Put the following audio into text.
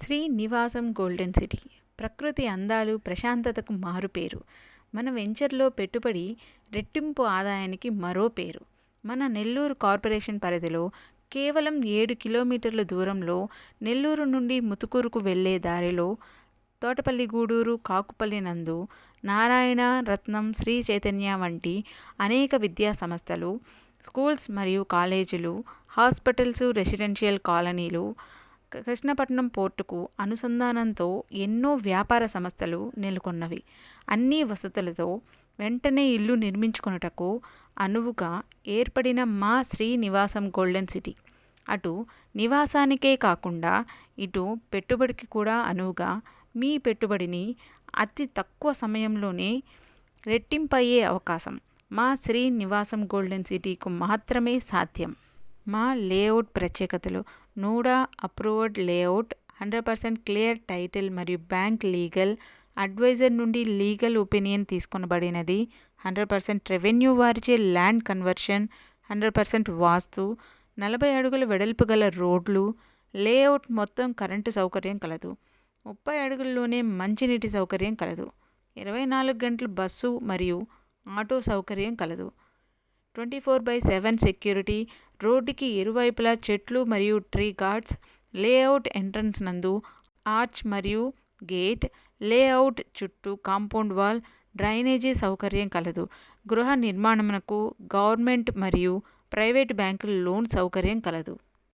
Srinivasam golden city ప్రకృతి అందాలు ప్రశాంతతకు మారుపేరు. మన వెంచర్లో పెట్టుబడి రెట్టింపు ఆదాయానికి మరో పేరు. మన నెల్లూరు కార్పొరేషన్ పరిధిలో కేవలం 7 కిలోమీటర్ల దూరంలో నెల్లూరు నుండి ముతుకూరుకు వెళ్లే దారిలో తోటపల్లి గూడూరు కాకుపల్లి నందు నారాయణ రత్నం శ్రీ చైతన్య వంటి అనేక విద్యా సంస్థలు, స్కూల్స్ మరియు కాలేజీలు, హాస్పిటల్స్, రెసిడెన్షియల్ కాలనీలు, కృష్ణపట్నం పోర్టుకు అనుసంధానంతో ఎన్నో వ్యాపార సంస్థలు నెలకొన్నవి. అన్ని వసతులతో వెంటనే ఇల్లు నిర్మించుకొనుటకు అనువుగా ఏర్పడిన మా శ్రీనివాసం గోల్డెన్ సిటీ అటు నివాసానికే కాకుండా ఇటు పెట్టుబడికి కూడా అనువుగా మీ పెట్టుబడిని అతి తక్కువ సమయంలోనే రెట్టింపయ్యే అవకాశం మా శ్రీనివాసం గోల్డెన్ సిటీకు మాత్రమే సాధ్యం. మా లేఅవుట్ ప్రత్యేకతలు: NUDA approved layout, 100% clear title మరియు బ్యాంక్ లీగల్ అడ్వైజర్ నుండి లీగల్ ఒపీనియన్ తీసుకొనబడినది, 100% రెవెన్యూ వారిచే ల్యాండ్ కన్వర్షన్, 100% వాస్తు, 40 అడుగుల వెడల్పు గల రోడ్లు, లేఅవుట్ మొత్తం కరెంటు సౌకర్యం కలదు, 30 అడుగుల్లోనే మంచినీటి సౌకర్యం కలదు, 24 గంటలు బస్సు మరియు ఆటో సౌకర్యం కలదు, 24/7 సెక్యూరిటీ, రోడ్డుకి ఇరువైపులా చెట్లు మరియు ట్రీ గార్డ్స్, లేఅవుట్ ఎంట్రన్స్ నందు ఆర్చ్ మరియు గేట్, లేఅవుట్ చుట్టూ కాంపౌండ్ వాల్, డ్రైనేజీ సౌకర్యం కలదు. గృహ నిర్మాణమునకు గవర్నమెంట్ మరియు ప్రైవేట్ బ్యాంకుల లోన్ సౌకర్యం కలదు.